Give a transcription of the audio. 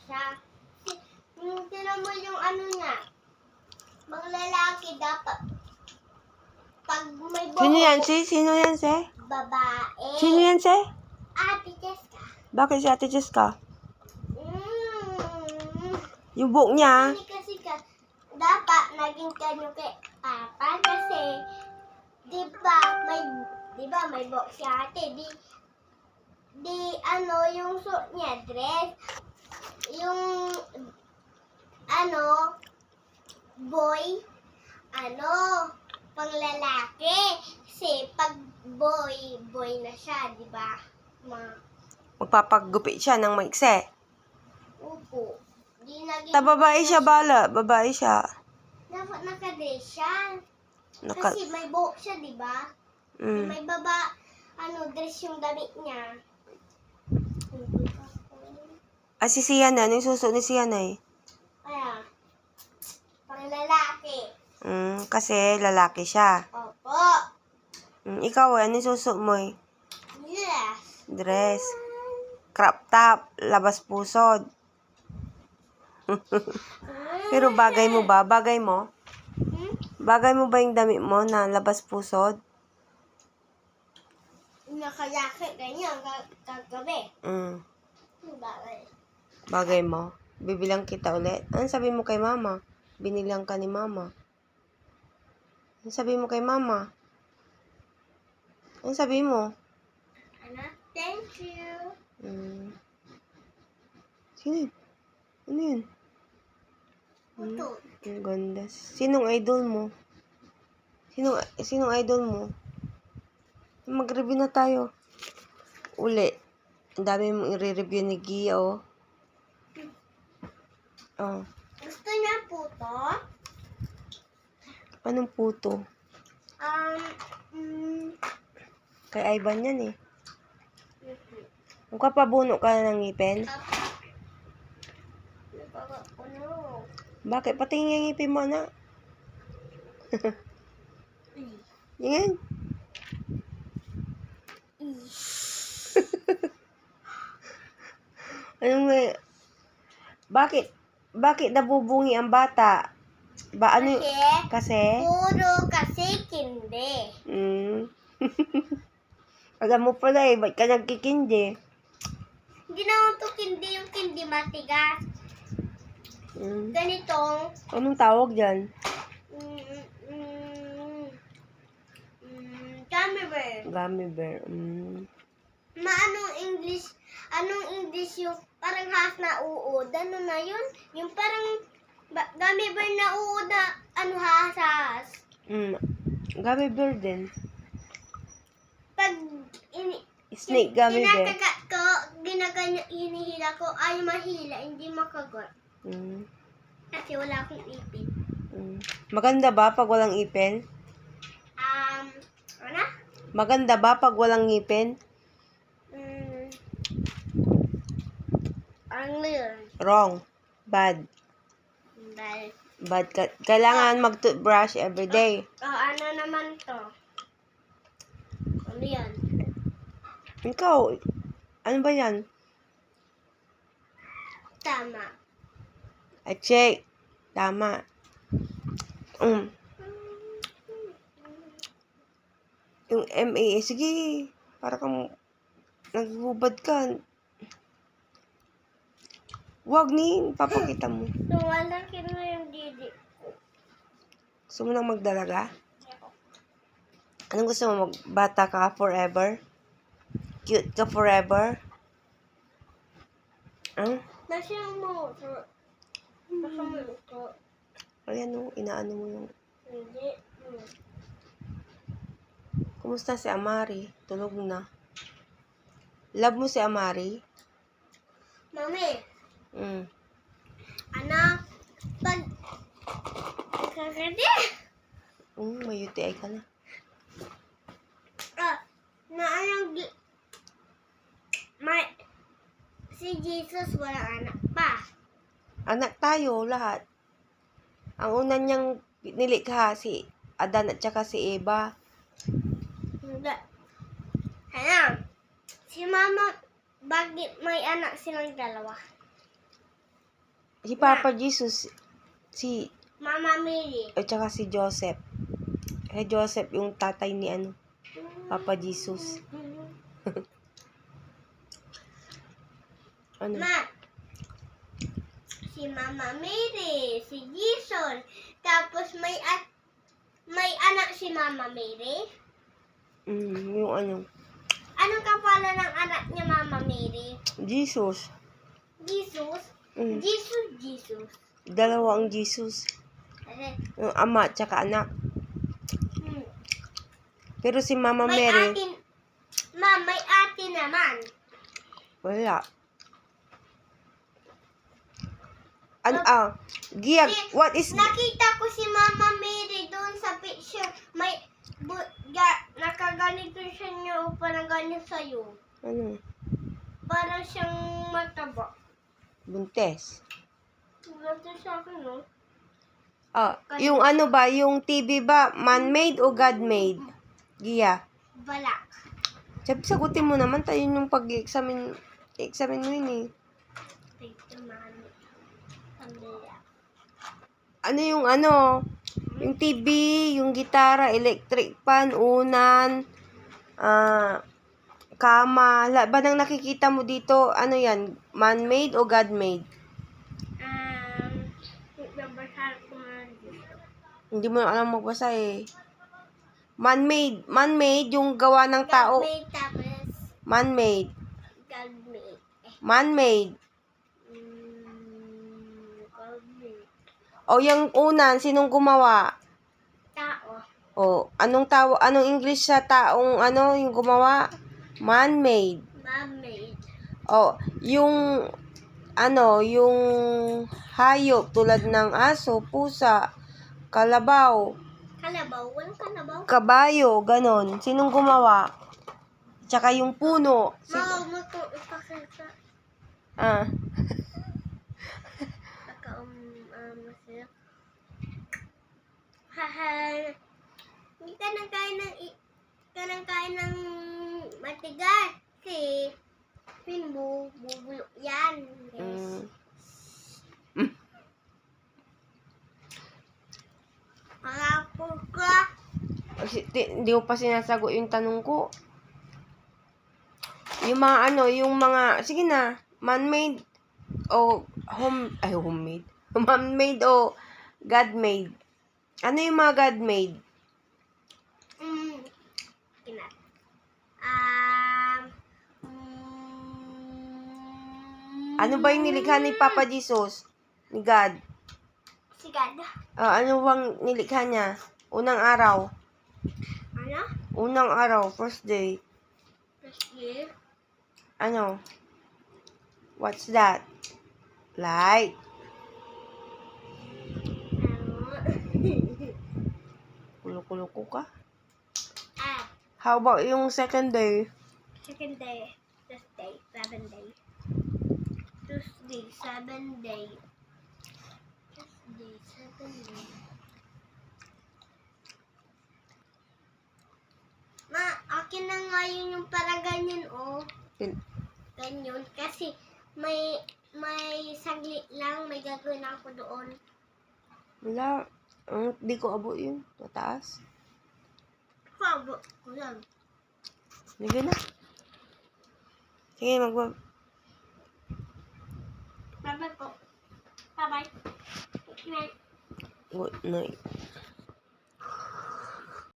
siya. Tinan mo yung ano niya. Mga lalaki dapat. Pag may buhok. Sino yan, si? Sino yan, si? Babae. Sino yan, si? Ate Jessica. Bakit si Ate Jessica? Mm. Yung buhok niya. Hindi kasi dapat naging kanyo kay Papa kasi di ba may buhok si ate. Di ano yung suot niya dress. Yung ano boy pang lalaki. Kasi pag boy na siya, di ba? Magpapagupit siya ng maikse. Upo. Di naging Babae siya, bala. Babae siya. dapat naka-dress siya. Kasi may buhok siya, di ba? May dress yung damit niya. Si Sian na. Ano yung suso ni Sian eh? Kaya, pang lalaki. Kasi lalaki siya. Opo. Ikaw ano yung suso mo eh? Yes. Dress. Crop top. Labas pusod. Pero bagay mo ba? Bagay mo? Bagay mo ba yung damit mo na labas pusod? Nakalaki ganyan kagabi. Bagay. Bagay mo? Bibilang kita ulit. Ano sabi mo kay mama? Binilang ka ni mama. Ano sabi mo kay mama? Ano sabi mo? Thank you. Sino yun? Ano yun? Ito. Ang ganda. Sinong idol mo? Sinong idol mo? Mag-review na tayo. Uli. Ang dami mong i-review ni Gia, oh. Oh. Gusto niya po to? Anong puto? Kay Ivan yan, eh. Kung kapabuno ka na ng ngipin? Bakit? Patingin yung ngipin mo, na. Yan. Anong may... Bakit nabubungi ang bata? Kasi? Puro kasi kindi. Alam mo pala eh, ba't ka nagkikindi? Hindi naman to kindi, yung kindi matigas. Ganitong Anong tawag dyan? gummy bear. Gummy bear. Anong English yung parang has na uod? Ano na yun? Yung parang gummy bear na uod na hasas. Gummy bear din. Pag Snake gummy bear. kinakagat ko, hinihila ko, ay mahila, hindi makagat. Kasi wala akong ipin. Maganda ba pag walang ipin? Ano? Maganda ba pag walang ngipin? Ano yun? Wrong. Bad. Bad. Kailangan mag-toothbrush everyday. Ano naman to? Ano yan? Ikaw, ano ba yan? Tama. Check. Tama. Yung MA, sige. Para kang naghubad ka. Wag ni, papakita mo. Lumalaki na yung didi. Gusto mo nang magdalaga? Anong gusto mo? Magbata ka forever? Cute ka forever? Nasa mo ito. Ayan o, inaano mo yung... Hindi. Kumusta si Amari? Tulog na. Love mo si Amari? Mami, anak, pag kakadi. May UTI ka na. Si Jesus walang anak pa. Anak tayo, lahat. Ang una niyang nilikha, si Adan at saka si Eva. Hindi. Anak, si Mama, bakit may anak silang dalawa? Si Papa Jesus, si, Mama Mary. at saka si Joseph. Joseph yung tatay ni Papa Jesus. Ano? Ma, si Mama Mary, si Jesus. Tapos may anak si Mama Mary. Yung ano? Anong kapalan ng anak niya Mama Mary? Jesus. Jesus. Mm. Jesus. Dalawa ang Jesus. Kasi, Yung ama at saka anak. hmm, Pero si Mama may Mary, ate, ma, may ate naman. wala. Giyag, what is... Nakita ko si Mama Mary doon sa picture. May nakaganito siya niyo, parang ganyan sa'yo. Ano? Parang siyang mataba. Buntes. Ganito sa akin, no? Yung ano ba, yung TV ba, man-made o God-made? Giya. Balak. Sagutin mo naman, tayo yung pag-examine mo yun eh. Ito, mami. Pamilya. Ano yung ano? Yung TV, yung gitara, electric fan, unan, kama. Ba nang nakikita mo dito, ano yan? Man-made o God-made? Nagbabasa ko nga dito. Hindi mo alam magbasa eh. Man-made. Man-made, yung gawa ng tao. God-made tapos Man-made. God-made. Man-made. God-made. O yung unan, sinong gumawa? Tao. O, anong English sa taong yung gumawa? Man-made. Man-made. O, yung yung hayop tulad ng aso, pusa, kalabaw, Kalabaw. Walang kalabaw. kabayo, ganon. Sinong gumawa? Tsaka yung puno. Mawag mo ito ipakita. Masaya. Haha. Hindi ka nang kain ng matigas. Kasi bubulo yan. Guys. Malapo ka. Hindi ko pa sinasagot yung tanong ko. Yung mga sige na, man-made o homemade. Man-made o God-made. Ano yung mga God-made? Kinat. Ano ba yung nilikha ni Papa Jesus? Ni God? Si God. Ano bang nilikha niya? Unang araw. Ano? Unang araw, first day. First year. Ano? What's that? Light. Kulo-kulo ka? How about yung second day? Second day. Tuesday. 7 day. Tuesday. 7 day. Tuesday. 7 day. Ma, akin na nga yun yung para ganyan, oh. Ganyan. Kasi may saglit lang. May gagawin ako doon. Wala. Di ko abo yun. Mataas. Pabo ko lang. Sige na. Sige, Bye-bye po. Bye-bye. Good night. Good night.